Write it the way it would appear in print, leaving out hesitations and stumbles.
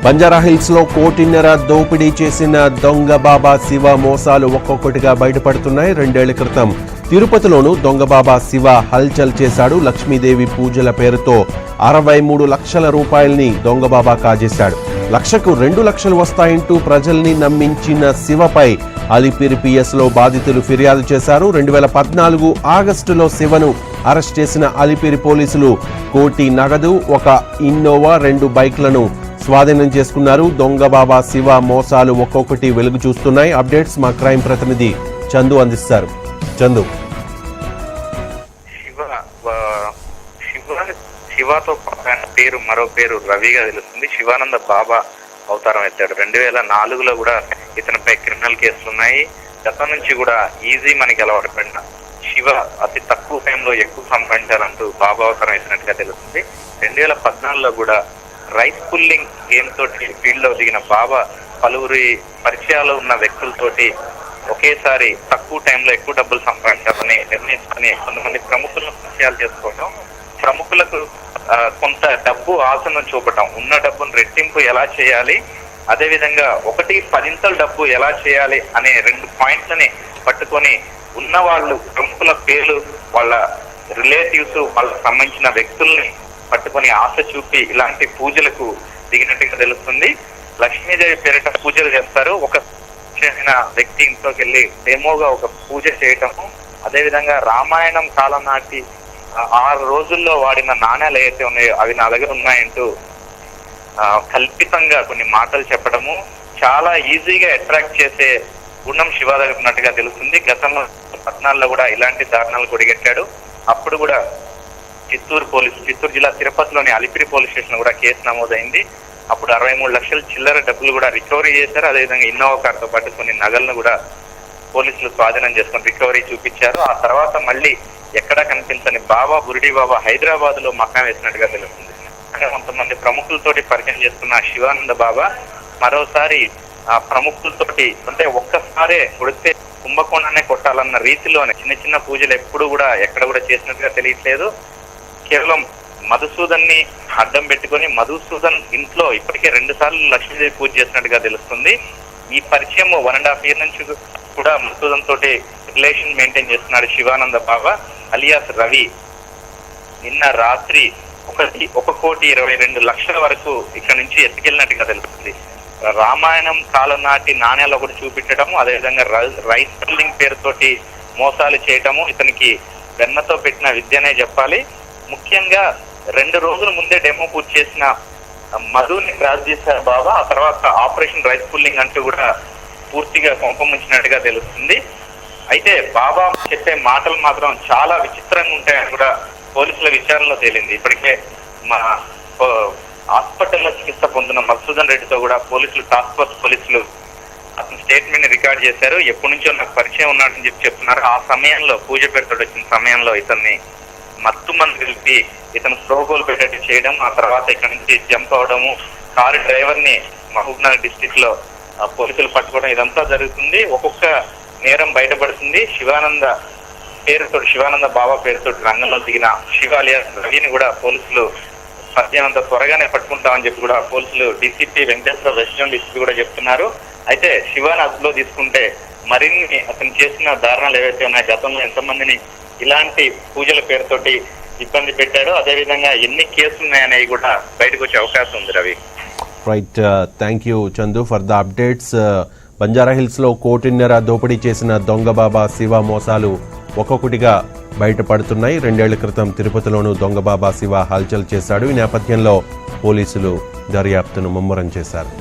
బంజారాహిల్స్ లో కోటిన్నర దోపిడీ చేసిన దొంగ బాబా శివ మోసాలు ఒక్కొక్కటిగా బయటపడుతున్నాయి. 2 ఏళ్ల క్రితం తిరుపతిలోనూ దొంగ బాబా శివ హల్చల్ చేశాడు. లక్ష్మీదేవి పూజల పేరుతో 63 లక్షల రూపాయల్ని దొంగ బాబా కాజేశాడు. లక్షకు 2 లక్షలు వస్తాయంటూ ప్రజల్ని నమ్మించిన శివపై అలిపిరి పిఎస్ లో బాధితులు ఫిర్యాదు చేశారు. 2014 ఆగస్టులో శివను అరెస్ట్ చేసిన అలిపిరి పోలీసులు కోటి నగదు, ఒక ఇన్నోవా, 2 బైక్లను స్వాధీనం చేసుకున్నారు. దొంగ బాబా శివ మోసాలు ఒక్కొక్కటి వెలుగు చూస్తున్నాయి. అప్డేట్స్ మా క్రైమ్ ప్రతినిధి చందు అందిస్తారు. చందు, శివతో పేరు మరో పేరు రవిగా తెలుస్తుంది. శివానంద బాబా అవతారం ఎత్తాడు. 2004లో కూడా ఇతనిపై క్రిమినల్ కేసులు ఉన్నాయి. గతం నుంచి కూడా ఈజీ మనకి అలవాటు పడిన శివ అతి తక్కువ టైంలో ఎక్కువ సంపాదించాలంటూ బాబా అవతారం ఎత్తినట్టుగా తెలుస్తుంది. 2014లో కూడా రైస్ పుల్లింగ్ గేమ్ తోటి ఫీల్డ్ లో దిగిన బాబా పలువురి పరిచయాలు ఉన్న వ్యక్తులతోటి ఒకేసారి తక్కువ టైంలో ఎక్కువ డబ్బులు సంపాదించాలని నిర్ణయించుకుని కొంతమంది ప్రముఖులను పరిచయాలు చేసుకోవడం, ప్రముఖులకు కొంత డబ్బు ఆశను చూపటం, ఉన్న డబ్బును రెట్టింపు ఎలా చేయాలి, అదేవిధంగా 1/10 డబ్బు ఎలా చేయాలి అనే 2 పాయింట్లని పట్టుకొని ఉన్న వాళ్ళు ప్రముఖుల పేర్లు, వాళ్ళ రిలేటివ్స్, వాళ్ళకి సంబంధించిన వ్యక్తుల్ని పట్టుకొని ఆశ చూపి ఇలాంటి పూజలకు దిగినట్టుగా తెలుస్తుంది. లక్ష్మీదేవి పేరిట పూజలు చేస్తారు. ఒక చేసిన వ్యక్తి ఇంట్లోకి వెళ్ళి డెమోగా ఒక పూజ చేయటము, అదేవిధంగా రామాయణం కాలం నాటి 6 రోజుల్లో వాడిన నాణ్యాలు ఏవైతే ఉన్నాయో అవి నా దగ్గర ఉన్నాయంటూ కల్పితంగా కొన్ని మాటలు చెప్పడము, చాలా ఈజీగా అట్రాక్ట్ చేసే గుణం శివ దగ్గర ఉన్నట్టుగా తెలుస్తుంది. గతంలో 2014లో కూడా ఇలాంటి దారుణాలు కొడిగట్టాడు. అప్పుడు కూడా చిత్తూరు జిల్లా తిరుపతిలోని అలిపిరి పోలీస్ స్టేషన్ కూడా కేసు నమోదైంది. అప్పుడు 63 లక్షల చిల్లర డబ్బులు కూడా రికవరీ చేశారు. అదేవిధంగా ఇన్నోవా కారుతో పాటు కొన్ని నగలను కూడా పోలీసులు స్వాధీనం చేసుకుని రికవరీ చూపించారు. ఆ తర్వాత మళ్ళీ ఎక్కడా కనిపించని బాబా బురిడి బాబా హైదరాబాద్ లో మకాం వేసినట్టుగా తెలుస్తుంది. కొంతమంది ప్రముఖులతోటి పరిచయం చేస్తున్న శివానంద బాబా మరోసారి ఆ ప్రముఖులతోటి, అంటే ఒక్కసారే కొడితే కుంభకోణాన్ని కొట్టాలన్న రీతిలోనే చిన్న చిన్న పూజలు ఎప్పుడు కూడా ఎక్కడ కూడా చేసినట్టుగా తెలియట్లేదు. కేవలం మధుసూదన్ని అడ్డం పెట్టుకుని మధుసూదన్ ఇంట్లో ఇప్పటికే 2 సార్లు లక్ష్మీదేవి పూజ చేసినట్టుగా తెలుస్తుంది. ఈ పరిచయం 1.5 year నుంచి కూడా మధుసూదన్ తోటి రిలేషన్ మెయింటైన్ చేస్తున్నాడు శివానంద బాబా అలియాస్ రవి. నిన్న రాత్రి 1,22 లక్షల వరకు ఇక్కడ నుంచి ఎత్తుకెళ్ళినట్టుగా తెలుస్తుంది. రామాయణం కాలం నాటి నాణ్యాలు ఒకటి చూపించడము, అదేవిధంగా రైస్ పుల్లింగ్ పేరుతోటి మోసాలు చేయటము ఇతనికి వెన్నతో పెట్టిన విద్యనే చెప్పాలి. ముఖ్యంగా 2 రోజుల ముందే డెమో పూర్తి చేసిన మధుని క్రాస్ చేశారు బాబా. ఆ తర్వాత ఆపరేషన్ రైస్ పుల్లింగ్ అంటూ కూడా పూర్తిగా కొంపముంచినట్టుగా తెలుస్తుంది. అయితే బాబా చెప్పే మాటలు మాత్రం చాలా విచిత్రంగా ఉంటాయని కూడా పోలీసుల విచారణలో తేలింది. ఇప్పటికే మా హాస్పిటల్లో చికిత్స పొందిన మధుసూదన్ రెడ్డితో కూడా పోలీసులు, టాస్క్ ఫోర్స్ పోలీసులు అతని స్టేట్మెంట్ ని రికార్డ్ చేశారు. ఎప్పటి నుంచో నాకు పరిచయం ఉన్నాడని చెప్తున్నారు. ఆ సమయంలో పూజ పేరుతో వచ్చిన సమయంలో ఇతన్ని మత్తు మందు కలిపి ఇతను స్లోగోలు పెట్టేట్టు చేయడం, ఆ తర్వాత ఇక్కడ నుంచి జంప్ అవడము, కారు డ్రైవర్ ని మహబూబ్నగర్ డిస్ట్రిక్ట్ లో పోలీసులు పట్టుకోవడం, ఇదంతా జరుగుతుంది. ఒక్కొక్క నేరం బయటపడుతుంది. శివానంద బాబా పేరుతో రంగంలో దిగిన శివ అలియాస్ రవిని కూడా పోలీసులు సాధ్యమంత త్వరగానే పట్టుకుంటామని చెప్పి కూడా పోలీసులు DCP Venkateswara west zone DCP కూడా చెప్తున్నారు. అయితే శివాని అదుపులో తీసుకుంటే మరిన్ని అతను చేసిన దారుణాలు ఏవైతే ఉన్నాయో, గతంలో ఎంతమందిని ఇలాంటి పూజల పేరుతోటి ఇబ్బంది పెట్టారో, అదేవిధంగా ఎన్ని కేసులు ఉన్నాయనేవి కూడా బయటకు వచ్చే అవకాశం ఉంది. Ravi, right, thank you Chandu for the updates. Banjara Hills లో కోటిన్నర దోపిడీ చేసిన దొంగ బాబా శివ మోసాలు ఒక్కొక్కటిగా బయటపడుతున్నాయి. 2 ఏళ్ల క్రితం తిరుపతిలోనూ దొంగ బాబా శివ హల్చల్ చేశాడు. ఈ నేపథ్యంలో పోలీసులు దర్యాప్తును ముమ్మరం చేశారు.